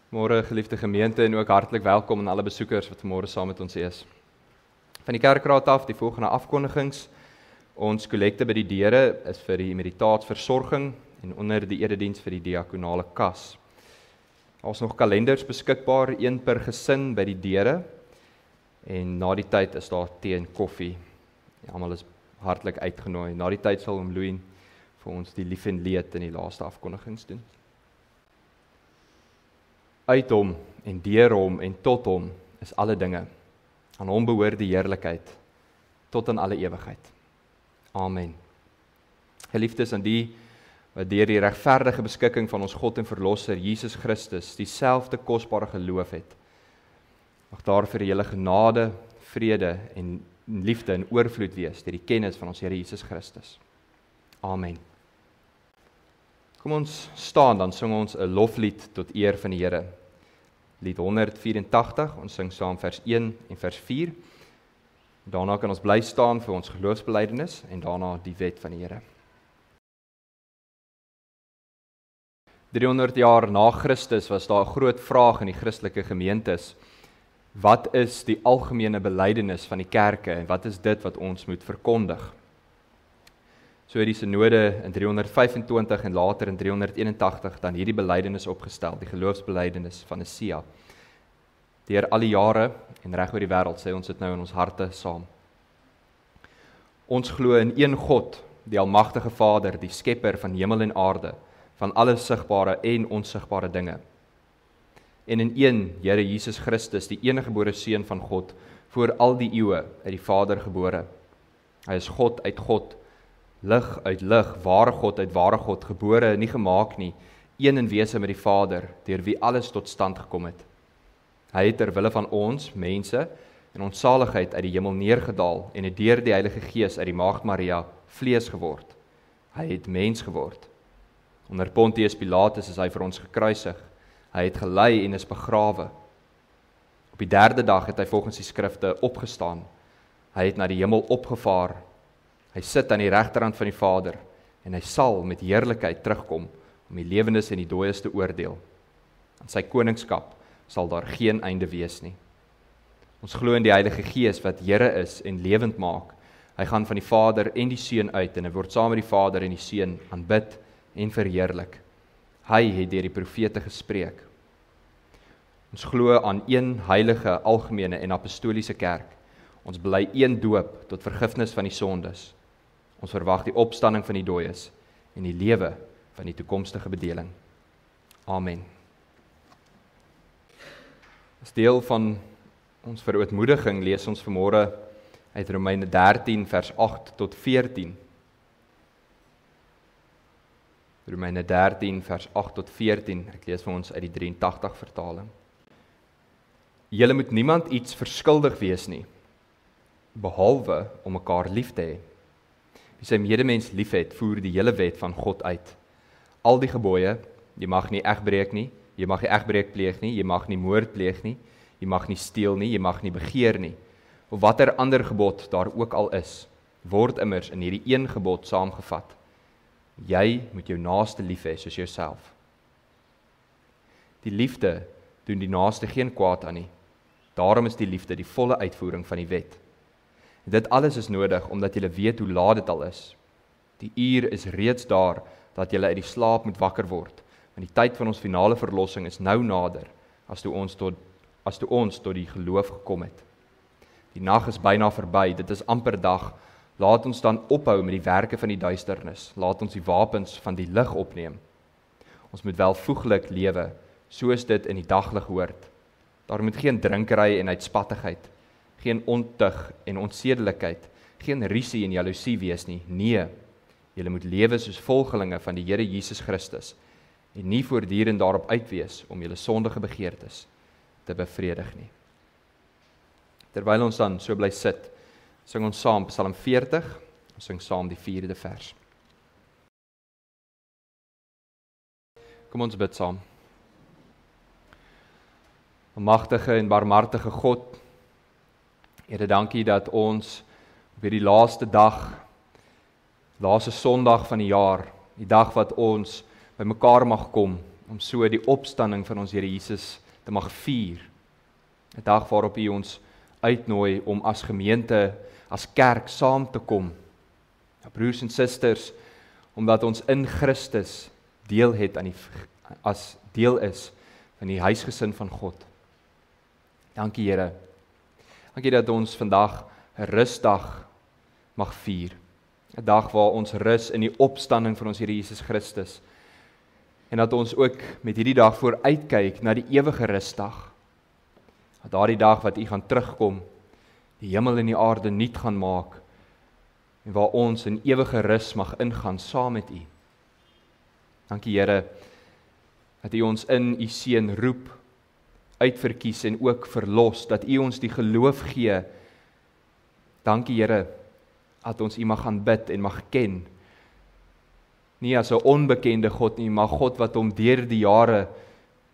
Môre geliefde gemeente en ook hartlik welkom aan alle besoekers wat vanmôre saam met ons is. Van die kerkraad af, die volgende afkondigings. Ons kollekte by die deure is vir die emeritaatsversorging en onder die erediens vir die diakonale kas. Daar is nog kalenders beskikbaar, een per gesin by die deure. En na die tyd is daar tee en koffie. Almal is hartlik uitgenooi. Na die tyd sal oom Louis vir ons die lief en leed in die laaste afkondigings doen. Uit hom en deur hom en tot hom is alle dinge. Aan hom behoort die heerlikheid tot aan alle ewigheid. Amen. Geliefdes, aan die wat deur die regverdige beskikking van ons God en Verlosser Jesus Christus dieselfde kosbare geloof het. Mag daar vir julle genade, vrede en liefde en oorvloed wees deur die kennis van ons Here Jesus Christus. Amen. Kom ons staan, dan sing ons 'n loflied tot eer van die Here. Lied 184, ons sing saam vers 1 en vers 4. Daarna kan ons bly staan vir ons geloofsbelijdenis en daarna die wet van die Here. 300 jaar na Christus was daar 'n groot vraag in die Christelike gemeentes. Wat is die algemene belydenis van die kerke en wat is dit wat ons moet verkondig? So het die synode in 325 en later in 381 dan hierdie belydenis opgestel, die geloofsbelydenis van Nicea. Deur al die jare en reg oor die wêreld sê ons dit nou in ons harte saam. Ons glo in een God, die almagtige Vader, die skepper van hemel en aarde, van alle sigbare en onsigbare dinge. En in een Here Jesus Christus, die eniggebore Seun van God, voor al die eeue uit die Vader gebore. Hy is God uit God, lig uit lig, ware God uit ware God, gebore, nie gemaak nie, een in wese met die Vader, deur wie alles tot stand gekom het. Hy het ter wille van ons, mense, en ons saligheid uit die hemel neergedaal, en het deur die Heilige Gees uit die Maagd Maria vlees geword. Hy het mens geword. Onder Pontius Pilatus is hy vir ons gekruisig. Hy het gelei en is begrawe. Op die 3de dag het hy volgens die skrifte opgestaan. Hy het na die hemel opgevaar. Hy sit aan die regterhand van die Vader en hy sal met heerlikheid terugkom om die lewendes en die dooies te oordeel. Aan sy koningskap sal daar geen einde wees nie. Ons glo in die Heilige Gees wat Here is en lewend maak. Hy gaan van die Vader en die Seun uit en hy word saam met die Vader en die Seun aanbid en verheerlik. Hy het deur die profete gespreek. Ons glo aan een heilige, algemene en apostoliese kerk. Ons bely een doop tot vergifnis van die sondes. Ons verwag die opstanding van die dooies en die lewe van die toekomstige bedeling. Amen. As deel van ons verootmoediging lees ons vanmôre uit Romeine 13 vers 8 tot 14. Romeine 13 vers 8 tot 14, ek lees vir ons uit die 83 vertaling. Julle moet niemand iets verskuldig wees nie, behalwe om mekaar lief te hê. Wie sy medemens lief het, voer die hele wet van God uit. Al die gebooie, jy mag nie egbreek nie, jy mag nie egbreek pleeg nie, jy mag nie moord pleeg nie, jy mag nie steel nie, jy mag nie begeer nie, of watter ander gebod daar ook al is, word immers in hierdie een gebod saamgevat. Jy moet jou naaste lief hê soos jouself. Die liefde doen die naaste geen kwaad aan nie. Daarom is die liefde die volle uitvoering van die wet. En dit alles is nodig omdat julle weet hoe laat dit al is. Die uur is reeds daar dat julle uit die slaap moet wakker word, want die tyd van ons finale verlossing is nou nader as toe ons tot die geloof gekom het. Die nag is byna verby, dit is amper dag. Laat ons dan ophou met die werke van die duisternis. Laat ons die wapens van die lig opneem. Ons moet welvoeglik lewe, soos dit in die daglig hoort. Daar moet geen drinkery en uitspattigheid, geen ontug en onsedelikheid, geen rusie en jaloesie wees nie. Nee, julle moet lewe soos volgelinge van die Here Jesus Christus en nie voortdurend daarop uit wees om julle sondige begeertes te bevredig nie. Terwyl ons dan so bly sit, sing ons saam Psalm 40, ons sing saam die 4de vers. Kom ons bid saam. Almagtige en barmhartige God, Here, dankie dat ons op hierdie laaste dag, laaste Sondag van die jaar, die dag wat ons by mekaar mag kom, om so die opstanding van ons Here Jesus te mag vier. 'n Dag waarop U ons uitnooi om as gemeente, as kerk saam te kom. Ja, broers en susters, omdat ons in Christus deel het as deel is van die huisgesin van God. Dankie Here. Dankie dat ons vandag 'n rusdag mag vier. 'n Dag waar ons rus in die opstanding van ons Here Jesus Christus. En dat ons ook met hierdie dag vooruitkyk na die ewige rusdag. Dat daardie dag wat U gaan terugkom, die hemel en die aarde nuut gaan maak, en waar ons in ewige rus mag ingaan saam met U. Dankie Here, dat U ons in U Seun roep, uitverkies en ook verlos, dat U ons die geloof gee. Dankie Here, dat ons U mag gaan bid en mag ken. Nie as 'n onbekende God nie, maar God wat hom deur die jare,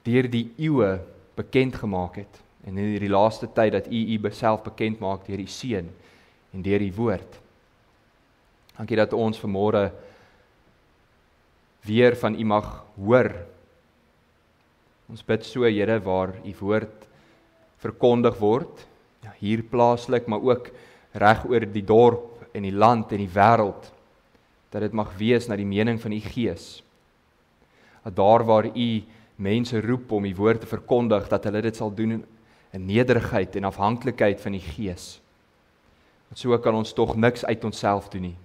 deur die eeue bekend gemaak het. En in die laaste tyd dat U self bekend maak deur U Seun en deur U woord. Dankie dat ons vanmôre weer van U mag hoor. Ons bid so, Here, waar U woord verkondig word, ja, hier plaaslik, maar ook reg oor die dorp en die land en die wêreld, dat dit mag wees na die mening van U Gees. Dat daar waar U mense roep om U woord te verkondig, dat hulle dit sal doen in nederigheid en afhanklikheid van die Gees. Want so kan ons tog niks uit onsself doen nie.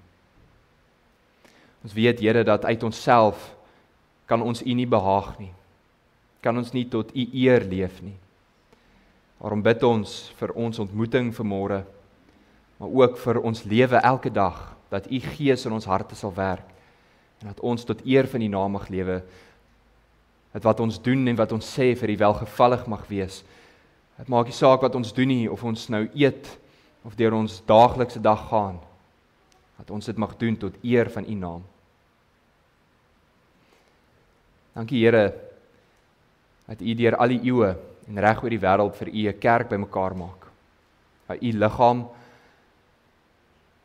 Ons weet, Here, dat uit onsself kan ons U nie behaag nie. Kan ons nie tot U eer leef nie. Daarom bid ons vir ons ontmoeting vanmôre, maar ook vir ons lewe elke dag, dat U Gees in ons harte sal werk, en dat ons tot eer van U naam mag lewe, dat wat ons doen en wat ons sê vir U welgevallig mag wees. Het maak nie saak wat ons doen nie, of ons nou eet, of deur ons daaglikse dag gaan, dat ons dit mag doen tot eer van U naam. Dankie Here, dat U deur al die eeue en reg oor die wêreld vir U 'n kerk bymekaar maak. By U liggaam,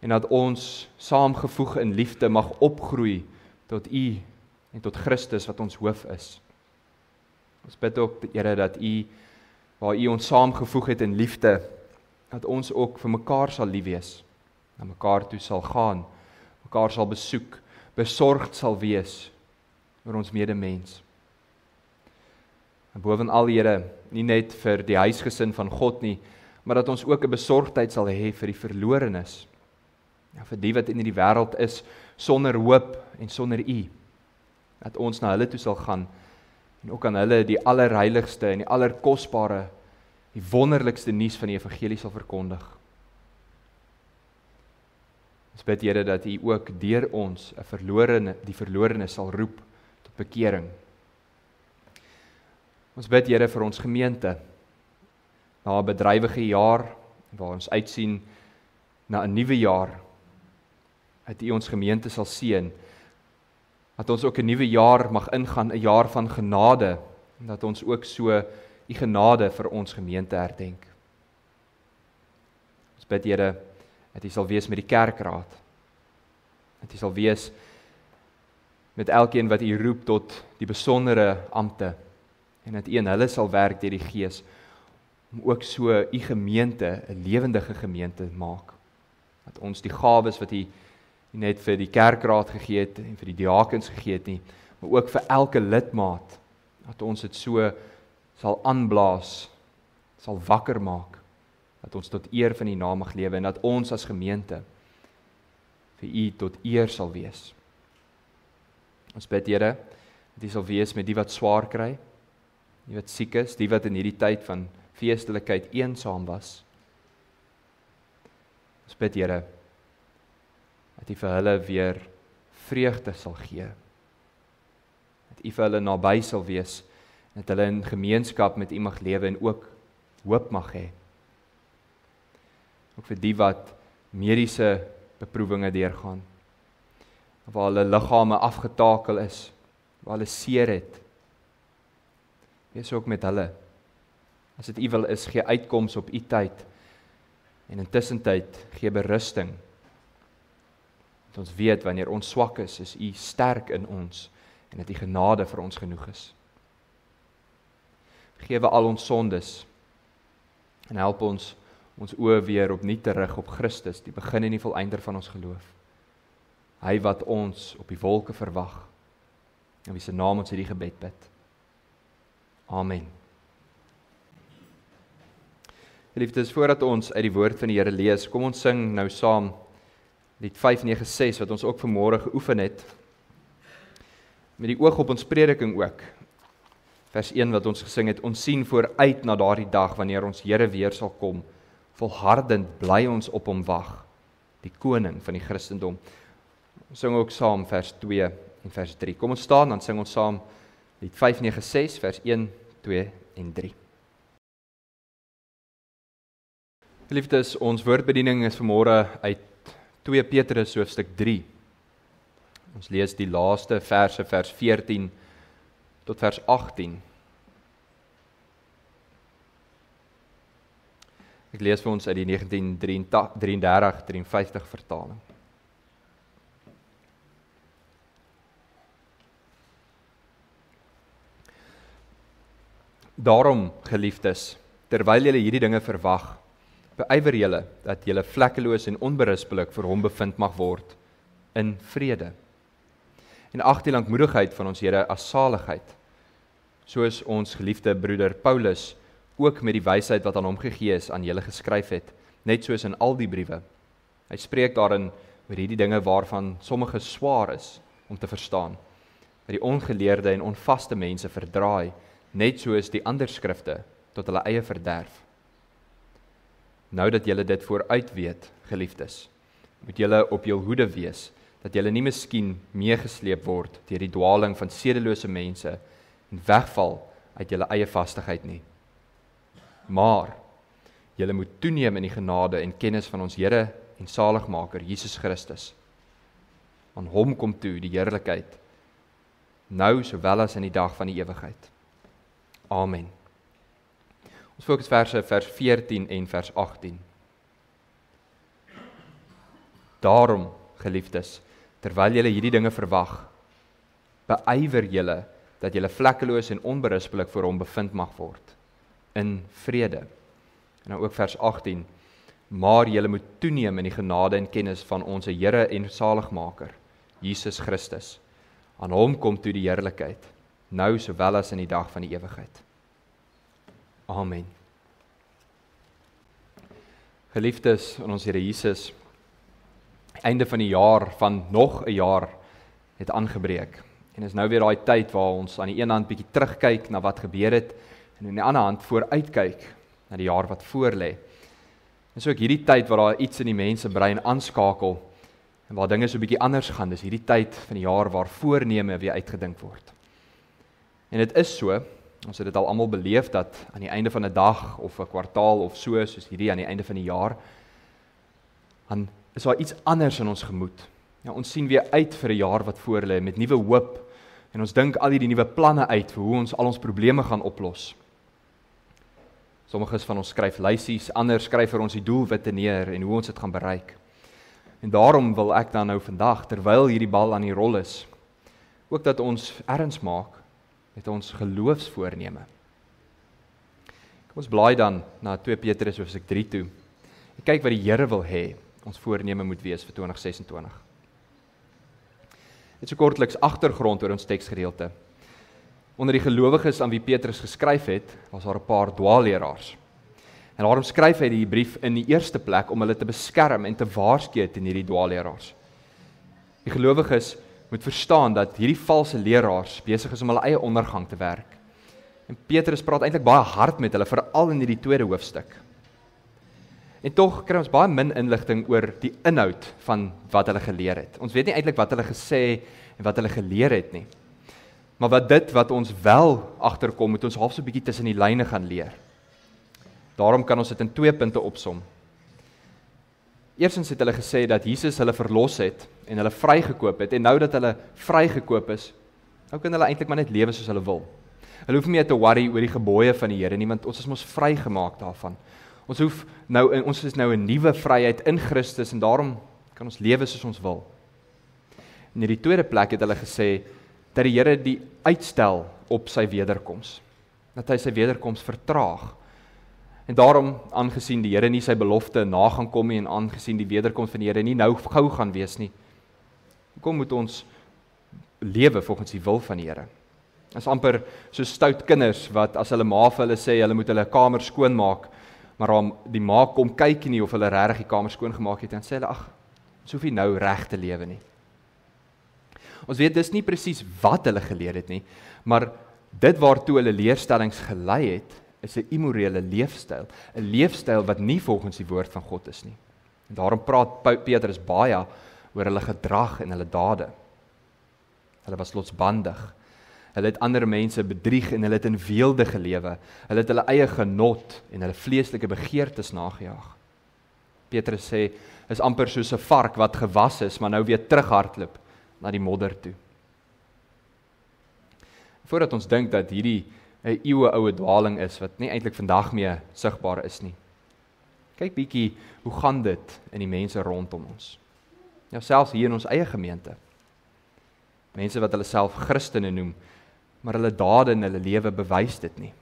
en dat ons saamgevoeg in liefde mag opgroei tot U en tot Christus wat ons hoof is. Ons bid ook, Here, dat U, waar U ons saamgevoeg het in liefde, dat ons ook vir mekaar sal lief wees, na mekaar toe sal gaan, mekaar sal besoek, besorgd sal wees oor ons medemens. En bovenal, Here, nie net vir die huisgesin van God nie, maar dat ons ook 'n besorgdheid sal hê vir die verlorenes. Ja, vir die wat in die wêreld is sonder hoop en sonder U. Dat ons na hulle toe sal gaan en ook aan hulle die allerheiligste en die allerkosbare, die wonderlikste nuus van die evangelie sal verkondig. Ons bid, Here, dat U ook deur ons die verlorene sal roep tot bekering. Ons bid, Here, vir ons gemeente, na 'n bedrywige jaar, waar ons uitsien na 'n nuwe jaar, dat U ons gemeente sal seën, dat ons ook 'n nuwe jaar mag ingaan, 'n jaar van genade, en dat ons ook so U genade vir ons gemeente herdenk. Ons bid, Here, dat U sal wees met die kerkraad, dat U sal wees met elkeen wat U roep tot die besondere ampte, en dat U in hulle sal werk deur die Gees, om ook so U gemeente 'n lewendige gemeente maak. Dat ons die gawes wat U nie net vir die kerkraad gegee het en vir die diakens gegee het nie, maar ook vir elke lidmaat, dat ons dit so sal aanblaas, sal wakker maak, dat ons tot eer van U naam mag lewe, en dat ons as gemeente vir U tot eer sal wees. Ons bid, Here, dat U sal wees met die wat swaar kry, die wat siek is, die wat in hierdie tyd van feestelikheid eensaam was. Ons bid, Here, dat U vir hulle weer vreugde sal gee, dat U vir hulle naby sal wees, dat hulle in gemeenskap met U mag lewe en ook hoop mag hê. Ook vir die wat mediese beproewinge deurgaan, waar hulle liggame afgetakel is, waar hulle seer het. Wees ook met hulle. As dit U wil is, gee uitkoms op U tyd, en intussen tyd gee berusting. Dat ons weet, wanneer ons swak is U sterk in ons, en dat U genade vir ons genoeg is. Vergewe al ons sondes en help ons oë weer opnuut te rig op Christus, die begin en die volëinder van ons geloof. Hy wat ons op die wolke verwag, in wie se naam ons hierdie gebed bid. Amen. Geliefdes, voordat ons uit die woord van die Here lees, kom ons sing nou saam lied 596 wat ons ook vanmôre geoefen het, met die oog op ons prediking ook. Vers 1 wat ons gesing het, ons sien vooruit na daardie dag wanneer ons Here weer sal kom. Volhardend bly ons op hom wag, die koning van die Christendom. Ons sing ook saam vers 2 en vers 3. Kom ons staan, dan sing ons saam lied 596, vers 1, 2 en 3. Geliefdes, ons woordbediening is vanmôre uit 2 Petrus hoofstuk 3. Ons lees die laaste verse, vers 14 tot vers 18. Ek lees vir ons uit die 1933-53 vertaling. Daarom, geliefdes, terwyl julle hierdie dinge verwag, beywer julle dat julle vlekkeloos en onberispelik vir hom bevind mag word in vrede. En ag die lankmoedigheid van ons Here as saligheid, soos ons geliefde broeder Paulus ook met die wysheid wat aan hom gegee is aan julle geskryf het, net soos in al die briewe. Hy spreek daarin oor hierdie dinge waarvan sommige swaar is om te verstaan, wat die ongeleerde en onvaste mense verdraai, net soos die ander skrifte tot hulle eie verderf. Nou dat julle dit vooruit weet, geliefdes, moet julle op jul hoede wees, dat julle nie miskien meegesleep word deur die dwaling van sedelose mense en wegval uit julle eie vastigheid nie. Maar julle moet toeneem in die genade en kennis van ons Here en Saligmaker Jesus Christus. Aan hom kom toe die heerlikheid, nou sowel as in die dag van die ewigheid. Amen. Ons fokus vers 14 en vers 18. Daarom, geliefdes, terwyl julle hierdie dinge verwag, beywer julle dat julle vlekkeloos en onberispelik voor hom bevind mag word in vrede. En nou ook vers 18. Maar julle moet toeneem in die genade en kennis van ons Here en Saligmaker, Jesus Christus. Aan hom kom toe die heerlikheid, nou sowel as in die dag van die ewigheid. Amen. Geliefdes in ons Here Jesus, einde van die jaar, van nog 'n jaar, het aangebreek. En is nou weer daai tyd waar ons aan die een hand bietjie terugkyk na wat gebeur het, en aan die ander hand vooruitkyk na die jaar wat voorlê. En so ook hierdie tyd waar daar iets in die mense brein aanskakel, en waar dinge so bietjie anders gaan, dis hierdie tyd van die jaar waar voorneme weer uitgedink word. En dit is so, ons het dit al almal beleef, dat aan die einde van 'n dag, of 'n kwartaal, of soos hierdie aan die einde van die jaar, dan is daar iets anders in ons gemoed. Ja, ons sien weer uit vir 'n jaar wat voorlê, met nuwe hoop, en ons dink al die nuwe planne uit, vir hoe ons al ons probleme gaan oplos. Sommiges van ons skryf lysies, ander skryf vir ons die doelwitte neer, en hoe ons dit gaan bereik. En daarom wil ek dan nou vandag, terwyl hierdie bal aan die rol is, ook dat ons erns maak met ons geloofsvoorneme. Kom ons blaai dan na 2 Petrus hoofstuk 3 toe, en kyk wat die Here wil hê, ons voorneme moet wees vir 2026. Dit is so kortliks agtergrond oor ons teksgedeelte. Onder die gelowiges aan wie Petrus geskryf het, was daar 'n paar dwaalleraars. En daarom skryf hy die brief in die eerste plek om hulle te beskerm en te waarsku teen hierdie dwaalleraars. Die gelowiges moet verstaan dat hierdie valse leraars besig is om hulle eie ondergang te werk. En Petrus praat eintlik baie hard met hulle, veral in hierdie tweede hoofstuk. En tog kry ons baie min inligting oor die inhoud van wat hulle geleer het. Ons weet nie eintlik wat hulle gesê en wat hulle geleer het nie. Maar wat ons wel agterkom, moet ons half so 'n bietjie tussen die lyne gaan leer. Daarom kan ons dit in 2 punte opsom. Eerstens het hulle gesê dat Jesus hulle verlos het en hulle vrygekoop het, en nou dat hulle vrygekoop is, nou kan hulle eintlik maar net lewe soos hulle wil. Hulle hoef nie meer te worry oor die gebooie van die Here nie, want ons is mos vrygemaak daarvan. Ons is nou 'n nuwe vryheid in Christus, en daarom kan ons lewe soos ons wil. En in die tweede plek het hulle gesê dat die Here die uitstel op sy wederkoms. dat hy sy wederkoms vertraag. En daarom, aangesien die Here nie sy belofte na gaan kom nie, en aangesien die wederkoms van die Here nie nou gou gaan wees nie, hoekom moet ons lewe volgens die wil van die Here? Dit is amper so stout kinders, wat as hulle ma vir hulle sê, hulle moet hulle kamer skoonmaak, maar die ma kom kyk nie of hulle regtig die kamer skoon gemaak het, en sê hulle, ag, ons hoef nie nou reg te lewe nie. Ons weet dis nie presies wat hulle geleer het nie, maar dit waartoe hulle leerstellings gelei het, is 'n immorele leefstyl, 'n leefstyl wat nie volgens die woord van God is nie. En daarom praat Petrus baie oor hulle gedrag en hulle dade. Hulle was lotsbandig. Hulle het ander mense bedrieg en hulle het in weelde gelewe. Hulle het hulle eie genot en hulle vleeslike begeertes nagejaag. Petrus sê, is amper soos 'n vark wat gewas is, maar nou weer terughardloop na die modder toe. Voordat ons dink dat hierdie 'n eeueoue dwaling is, wat nie eintlik vandag meer sigbaar is nie. Kyk bietjie, hoe gaan dit in die mense rondom ons? Ja, selfs hier in ons eie gemeente. Mense wat hulle self Christene noem, maar hulle dade en hulle lewe bewys dit nie.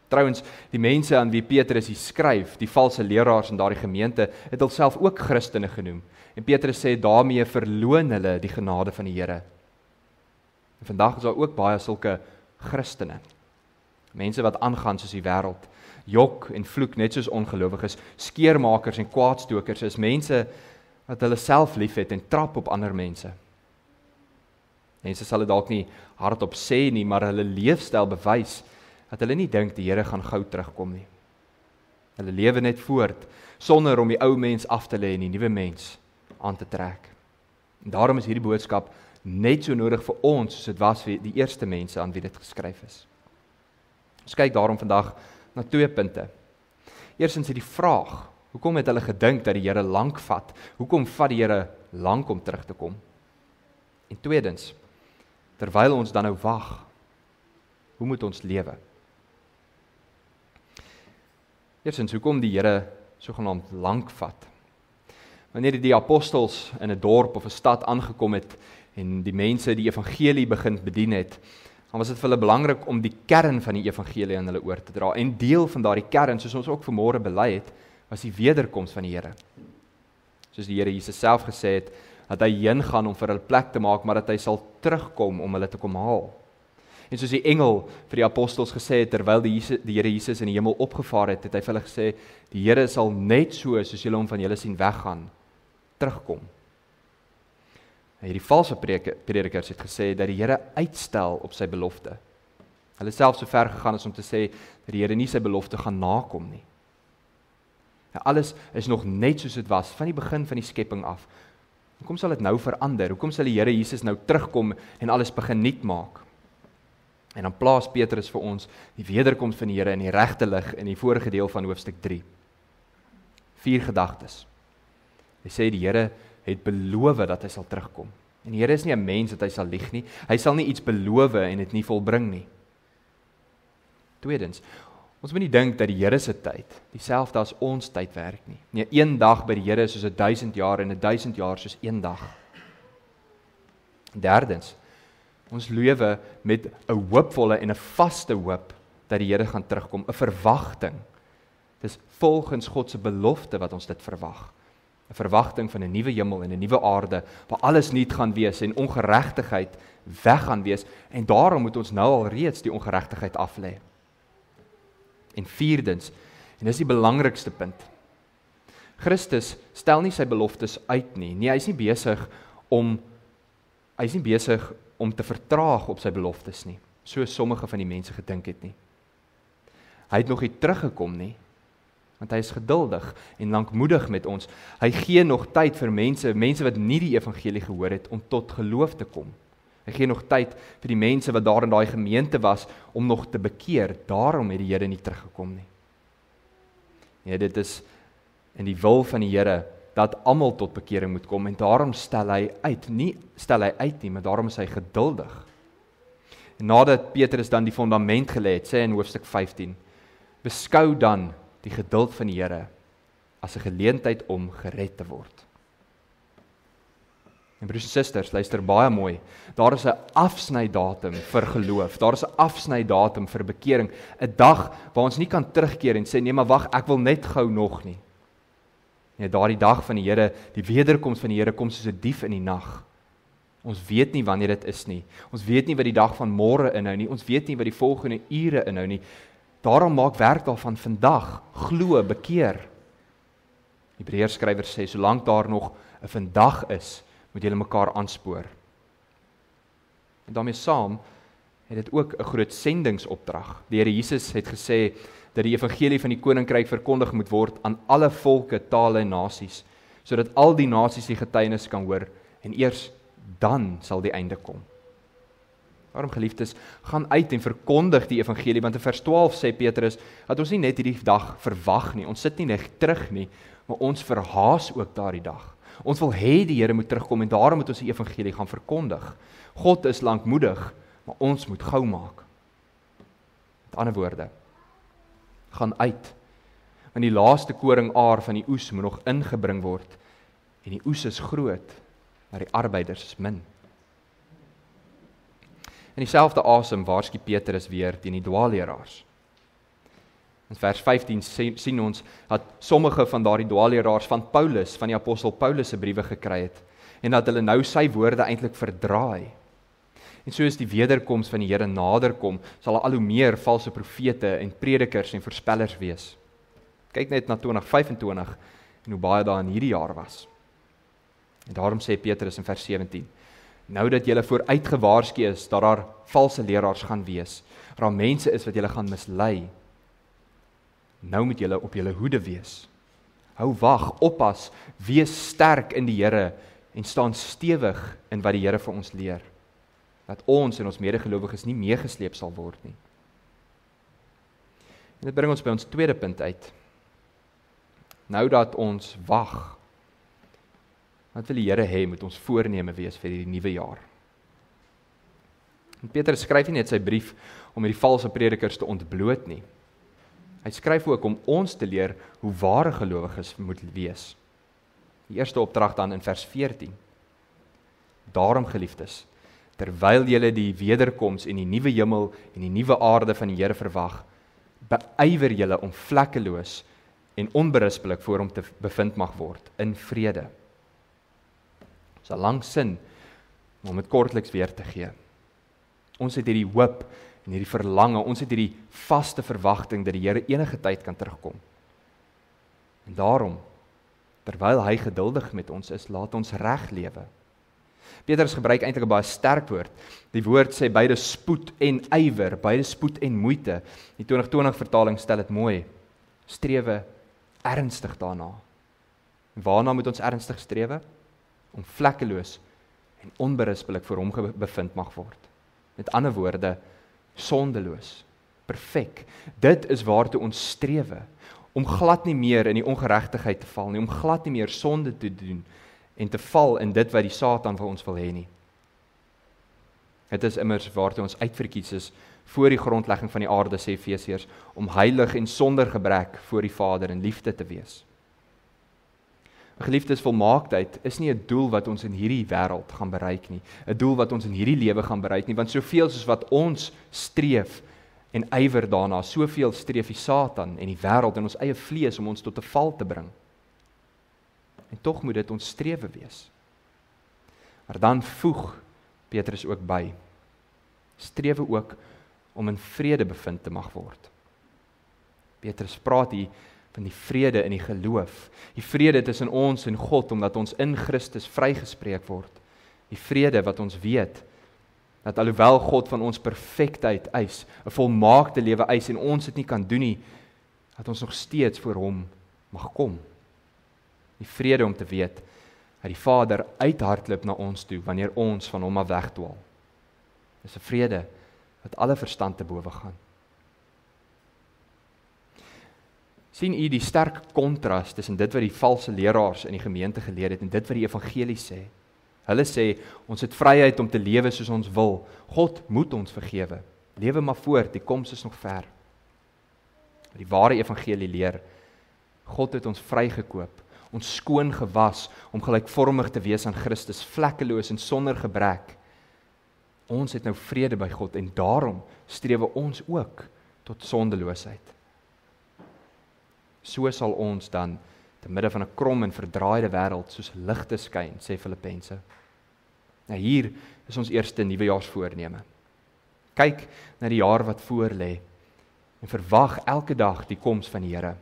Trouwens, die mense aan wie Petrus hier skryf, die valse leraars in daardie gemeente, het hulself ook Christene genoem. En Petrus sê, daarmee verloon hulle die genade van die Here. En vandag is daar ook baie sulke Christene. Mense wat aangaan soos die wêreld, jok en vloek net soos ongelowiges, skeermakers en kwaadstokers, is mense wat hulle self liefhet en trap op ander mense. Mense sal dit dalk nie hardop sê nie, maar hulle leefstyl bewys dat hulle nie dink die Here gaan gou terugkom nie. Hulle lewe net voort, sonder om die ou mens af te lê en die nuwe mens aan te trek. En daarom is hierdie boodskap net so nodig vir ons, soos dit was vir die eerste mense aan wie dit geskryf is. Ons kyk daarom vandag na 2 punte. Eerstens die vraag, hoekom het hulle gedink dat die Here lank vat? Hoekom vat die Here lank om terug te kom? En tweedens, terwyl ons dan nou wag, hoe moet ons lewe? Eerstens, hoekom die Here sogenaamd lank vat? Wanneer die apostels in 'n dorp of 'n stad aangekom het en die mense die evangelie begin bedien het, dan was dit vir hulle belangrik om die kern van die evangelie aan hulle oor te dra. En deel van daardie kern, soos ons ook vanmôre bely het, was die wederkoms van die Here. Soos die Here Jesus self gesê het, dat hy heen gaan om vir hulle plek te maak, maar dat hy sal terugkom om hulle te kom haal. En soos die engel vir die apostels gesê het, terwyl die Here Jesus in die hemel opgevaar het, het hy vir hulle gesê, die Here sal net so, soos julle hom van julle sien weggaan, terugkom. Hierdie valse predikers het gesê dat die Here uitstel op sy belofte. Hulle self so ver gegaan as om te sê dat die Here nie sy belofte gaan nakom nie. Nou, alles is nog net soos dit was, van die begin van die skepping af. Hoekom sal dit nou verander? Hoekom sal die Here Jesus nou terugkom en alles begin nuut maak? En dan plaas Petrus vir ons die wederkoms van die Here in die regte lig in die vorige deel van hoofstuk 3. 4 gedagtes. Hy sê die Here het beloof dat hy sal terugkom. En die Here is nie 'n mens dat hy sal lieg nie. Hy sal nie iets beloof en dit nie volbring nie. Tweedens, ons moet nie dink dat die Here se tyd dieselfde as ons tyd werk nie. Nee, 1 dag by die Here is soos 1000 jaar en 1000 jaar soos 1 dag. Derdens, ons lewe met 'n hoopvolle en 'n vaste hoop dat die Here gaan terugkom, 'n verwagting. Dis volgens God se belofte wat ons dit verwag. 'n Verwagting van 'n nuwe hemel en 'n nuwe aarde, waar alles nuut gaan wees en ongeregtigheid weg gaan wees, en daarom moet ons nou al reeds die ongeregtigheid aflê. En vierdens, en dis die belangrikste punt, Christus stel nie sy beloftes uit nie. Nee, hy is nie besig om te vertraag op sy beloftes nie, so sommige van die mense gedink het nie. Hy het nog nie teruggekom nie, want hy is geduldig en lankmoedig met ons. Hy gee nog tyd vir mense wat nie die evangelie gehoor het, om tot geloof te kom. Hy gee nog tyd vir die mense wat daar in daai gemeente was, om nog te bekeer. Daarom het die Here nie teruggekom nie. Ja, dit is in die wil van die Here, dat almal tot bekering moet kom, en daarom stel hy uit nie, maar daarom is hy geduldig. En nadat Petrus dan die fondament gelê het, sê in hoofstuk 15, beskou dan die geduld van die Here as 'n geleentheid om gered te word. En broers en susters, luister baie mooi. Daar is 'n afsnydatum vir geloof. Daar is 'n afsnydatum vir bekering. 'n Dag waar ons nie kan terugkeer en sê nee, maar wag, ek wil net gou nog nie. Nee, daardie dag van die Here, die wederkoms van die Here kom soos 'n dief in die nag. Ons weet nie wanneer dit is nie. Ons weet nie wat die dag van môre inhou nie. Ons weet nie wat die volgende ure inhou nie. Daarom maak werk daarvan vandag, glo, bekeer. Die Hebreërskrywer sê, solank daar nog 'n vandag is, moet julle mekaar aanspoor. En daarmee saam het dit ook 'n groot sendingsopdrag. Die Here Jesus het gesê dat die evangelie van die koninkryk verkondig moet word aan alle volke, tale en nasies, sodat al die nasies die getuienis kan hoor en eers dan sal die einde kom. Daarom geliefdes, gaan uit en verkondig die evangelie, want in vers 12 sê Petrus dat ons nie net hierdie dag verwag nie, ons sit nie net terug nie, maar ons verhaas ook daardie dag. Ons wil hê die Here moet terugkom en daarom moet ons die evangelie gaan verkondig. God is lankmoedig, maar ons moet gou maak. Met ander woorde, gaan uit, want die laaste koringaar van die oes moet nog ingebring word en die oes is groot, maar die arbeiders is min. In dieselfde asem waarsku Petrus weer teen die dwaalleraars. In vers 15 sien ons dat sommige van daardie dwaalleraars van Paulus, van die apostel Paulus se briewe gekry het en dat hulle nou sy woorde eintlik verdraai. En soos die wederkoms van die Here naderkom, sal daar al hoe meer valse profete en predikers en voorspellers wees. Kyk net na 2025 en hoe baie daar in hierdie jaar was. En daarom sê Petrus in vers 17, nou dat julle vooruit gewaarsku is dat daar valse leraars gaan wees, dat daar mense is wat julle gaan mislei, nou moet julle op julle hoede wees. Hou wag, oppas, wees sterk in die Here en staan stewig in wat die Here vir ons leer. Dat ons en ons medegelowiges nie meegesleep sal word nie. En dit bring ons by ons tweede punt uit. Nou dat ons wag, wat wil die Here hê moet ons voorneme wees vir die nuwe jaar? En Petrus skryf nie net sy brief om die valse predikers te ontbloot nie. Hy skryf ook om ons te leer hoe ware gelowiges moet wees. Die eerste opdrag dan in vers 14. Daarom geliefdes, terwyl julle die wederkoms en die nuwe hemel en die nuwe aarde van die Here verwag, beywer julle om vlekkeloos en onberispelik voor hom te bevind mag word in vrede. Dis 'n lang sin om dit kortliks weer te gee. Ons het hierdie hoop en hierdie verlange, ons het hierdie vaste verwagting dat die Here enige tyd kan terugkom. En daarom, terwyl hy geduldig met ons is, laat ons reg lewe. Petrus gebruik eintlik 'n baie sterk woord. Die woord sê beide spoed en ywer, beide spoed en moeite. Die 2020 vertaling stel dit mooi. Strewe ernstig daarna. En waarna moet ons ernstig strewe? Om vlekkeloos en onberispelik voor hom bevind mag word. Met ander woorde, sondeloos, perfek. Dit is waartoe ons strewe, om glad nie meer in die ongeregtigheid te val nie, om glad nie meer sonde te doen en te val in dit wat die Satan vir ons wil hê nie. Dit is immers waartoe ons uitverkies is voor die grondlegging van die aarde, sê Efesiërs, om heilig en sonder gebrek voor die Vader in liefde te wees. Geliefdes, volmaaktheid is nie 'n doel wat ons in hierdie wêreld gaan bereik nie, 'n doel wat ons in hierdie lewe gaan bereik nie, want soveel soos wat ons streef en ywer daarna, soveel streef die Satan en die wêreld en ons eie vlees om ons tot 'n val te bring. En tog moet dit ons strewe wees. Maar dan voeg Petrus ook by, strewe ook om in vrede bevind te mag word. Petrus praat hier van die vrede in die geloof, die vrede tussen ons en God, omdat ons in Christus vrygespreek word, die vrede wat ons weet, dat alhoewel God van ons perfektheid eis, 'n volmaakte lewe eis en ons dit nie kan doen nie, dat ons nog steeds voor hom mag kom. Die vrede om te weet, dat die Vader uithardloop na ons toe, wanneer ons van hom af wegdwaal. Dis 'n vrede wat alle verstand te bowe gaan. Sien u die sterk kontras tussen dit wat die valse leraars in die gemeente geleer het en dit wat die evangelie sê? Hulle sê, ons het vryheid om te lewe soos ons wil. God moet ons vergewe. Lewe maar voort, die koms is nog ver. Die ware evangelie leer, God het ons vrygekoop. ons skoon gewas om gelykvormig te wees aan Christus, vlekkeloos en sonder gebrek. Ons het nou vrede by God en daarom strewe ons ook tot sondeloosheid. So sal ons dan te midde van 'n krom en verdraaide wêreld soos ligte skyn, sê Filippense. Nou hier is ons eerste nuwejaarsvoorneme. Kyk na die jaar wat voor lê en verwag elke dag die koms van die Here.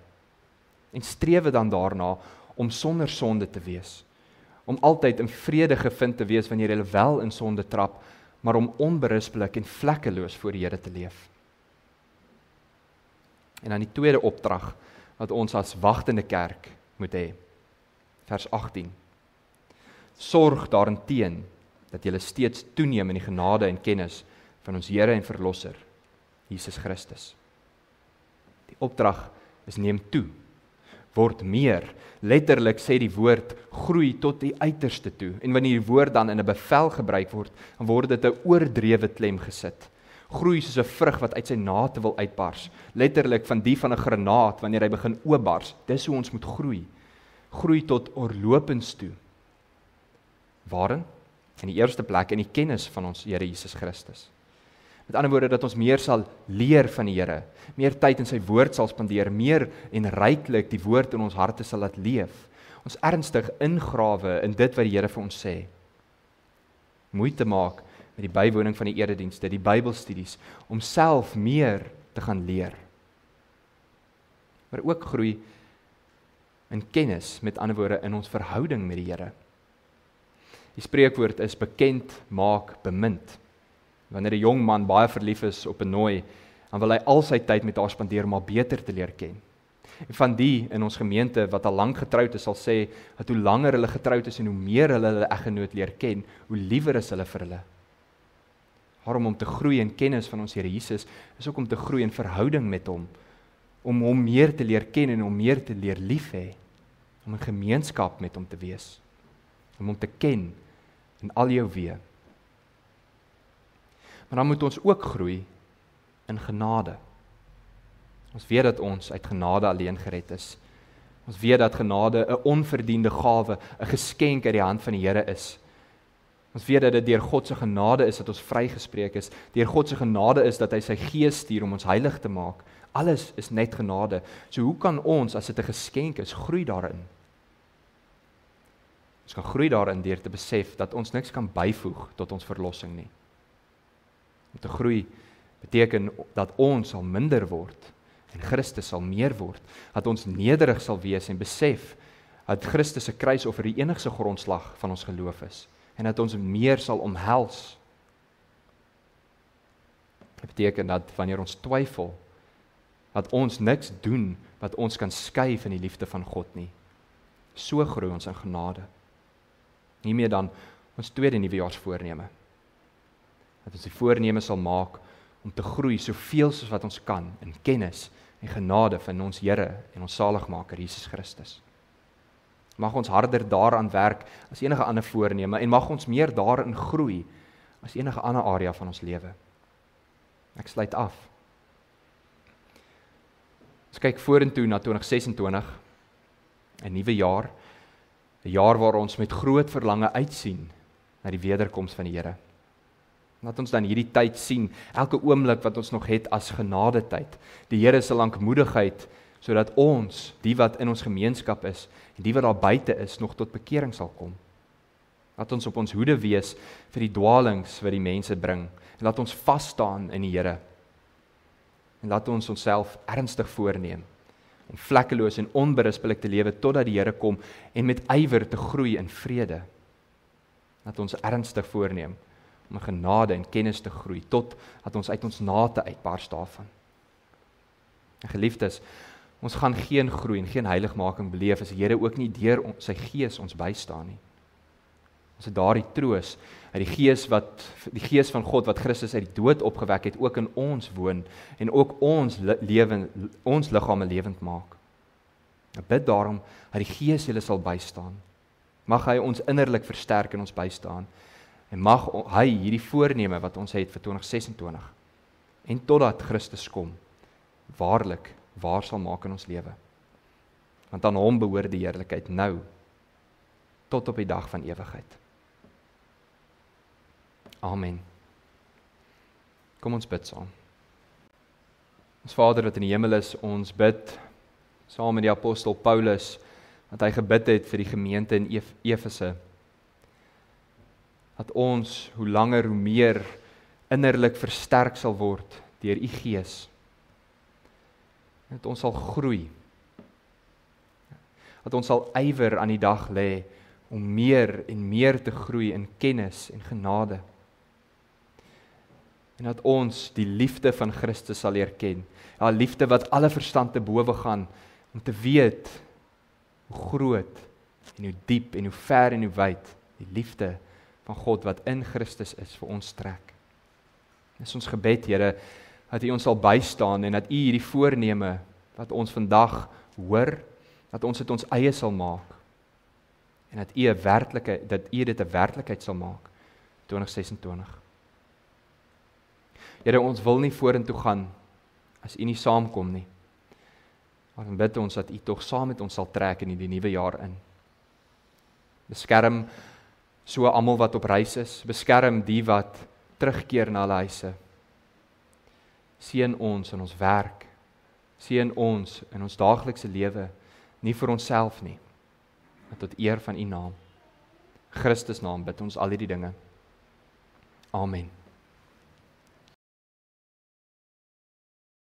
En strewe dan daarna om sonder sonde te wees, om altyd in vrede gevind te wees wanneer jy wel in sonde trap, maar om onberispelik en vlekkeloos voor die Here te leef. En dan die tweede opdrag wat ons as wagtende kerk moet hê. Vers 18. Sorg daarteen dat julle steeds toeneem in die genade en kennis van ons Here en Verlosser, Jesus Christus. Die opdrag is neem toe, word meer. Letterlik sê die woord groei tot die uiterste toe. En wanneer die woord dan in 'n bevel gebruik word, dan word dit 'n oordrewe klem gesit. Groei soos 'n vrug wat uit sy nate wil uitbars. Letterlik van die van 'n granaat wanneer hy begin oopbars. Dis hoe ons moet groei. Groei tot oorlopends toe. Waarin? In die eerste plek in die kennis van ons Here Jesus Christus. Met ander woorde dat ons meer sal leer van die Here, meer tyd in sy woord sal spandeer, meer en ryklik die woord in ons harte sal laat leef. Ons ernstig ingrawe in dit wat die Here vir ons sê. Moeite maak met die bywoning van die eredienste, die Bybelstudies, om self meer te gaan leer. Maar ook groei in kennis, met ander woorde in ons verhouding met die Here. Die spreekwoord is bekend maak bemind. Wanneer 'n jong man baie verlief is op 'n nooi, dan wil hy al sy tyd met haar spandeer om haar beter te leer ken. En van die in ons gemeente wat al lank getroud is, sal sê dat hoe langer hulle getroud is en hoe meer hulle eggenoot leer ken, hoe liewer is hulle vir hulle. Daarom om te groei in kennis van ons Here Jesus, is ook om te groei in verhouding met hom, om hom meer te leer ken en om meer te leer lief hê, om in gemeenskap met hom te wees, om hom te ken in al jou weë. Maar dan moet ons ook groei in genade. Ons weet dat ons uit genade alleen gered is. Ons weet dat genade 'n onverdiende gawe, 'n geskenk uit die hand van die Here is. Ons weet dat dit deur God se genade is dat ons vrygespreek is. Deur God se genade is dat hy sy Gees stuur om ons heilig te maak. Alles is net genade. So hoe kan ons, as dit 'n geskenk is, groei daarin? Ons kan groei daarin deur te besef dat ons niks kan byvoeg tot ons verlossing nie. Om te groei beteken dat ons sal minder word en Christus sal meer word. Dat ons nederig sal wees en besef dat Christus se kruisoffer die enigste grondslag van ons geloof is. En dat ons meer sal omhels. Dit beteken dat wanneer ons twyfel, dat ons niks doen wat ons kan skei van die liefde van God nie. So groei ons in genade. Nie meer dan ons tweede nuwejaarsvoorneme. Dat ons die voorneme sal maak om te groei soveel soos wat ons kan in kennis en genade van ons Here en ons Saligmaker Jesus Christus. Mag ons harder daaraan werk as enige ander voorneme en mag ons meer daarin groei as enige ander area van ons lewe. Ek sluit af. Ons kyk vorentoe na 2026, 'n nuwe jaar, 'n jaar waar ons met groot verlange uitsien na die wederkoms van die Here. Laat ons dan hierdie tyd sien, elke oomblik wat ons nog het as genadetyd, die Here se lankmoedigheid, sodat ons, die wat in ons gemeenskap is, en die wat daar buite is, nog tot bekering sal kom. Laat ons op ons hoede wees vir die dwaalings wat die mense bring, en laat ons vas staan in die Here. En laat ons onsself ernstig voorneem, om vlekkeloos en onberispelik te lewe, totdat die Here kom, en met ywer te groei in vrede. Laat ons ernstig voorneem, om in genade en kennis te groei, tot dat ons uit ons nate uitbars daarvan. En geliefdes, ons gaan geen groei en geen heiligmaking beleef as die Here ook nie deur sy Gees ons bystaan nie. Ons het daardie troos uit die Gees van God wat Christus uit die dood opgewek het, ook in ons woon en ook ons liggame lewend maak. Ek bid daarom dat die Gees julle sal bystaan. Mag hy ons innerlik versterk en ons bystaan. En mag hy hierdie voorneme wat ons het vir 2026 en totdat Christus kom, waarlik waar sal maak in ons lewe. Want aan hom behoort die heerlikheid nou, tot op die dag van ewigheid. Amen. Kom ons bid saam. Ons Vader wat in die hemel is, ons bid saam met die apostel Paulus, wat hy gebid het vir die gemeente in Efese, dat ons hoe langer hoe meer innerlik versterk sal word deur u Gees. Dat ons sal groei. Dat ons sal ywer aan die dag lê om meer en meer te groei in kennis en genade. En dat ons die liefde van Christus sal leer ken. Ja, liefde wat alle verstand te bowe gaan, om te weet hoe groot en hoe diep en hoe ver en hoe wyd die liefde van God wat in Christus is vir ons trek. Dis ons gebed, Here, dat U ons sal bystaan en dat U hierdie voorneme wat ons vandag hoor, dat ons dit ons eie sal maak en dat U dit 'n werklikheid sal maak 2026. Here, ons wil nie vorentoe gaan as U nie saamkom nie. Maar dan bid ons dat U tog saam met ons sal trek in die nuwe jaar in. Beskerm so almal wat op reis is, beskerm die wat terugkeer na hulle huise. Seën ons in ons werk, seën ons in ons daaglikse lewe, nie vir onsself nie, maar tot eer van U naam. Christus naam bid ons al hierdie dinge. Amen.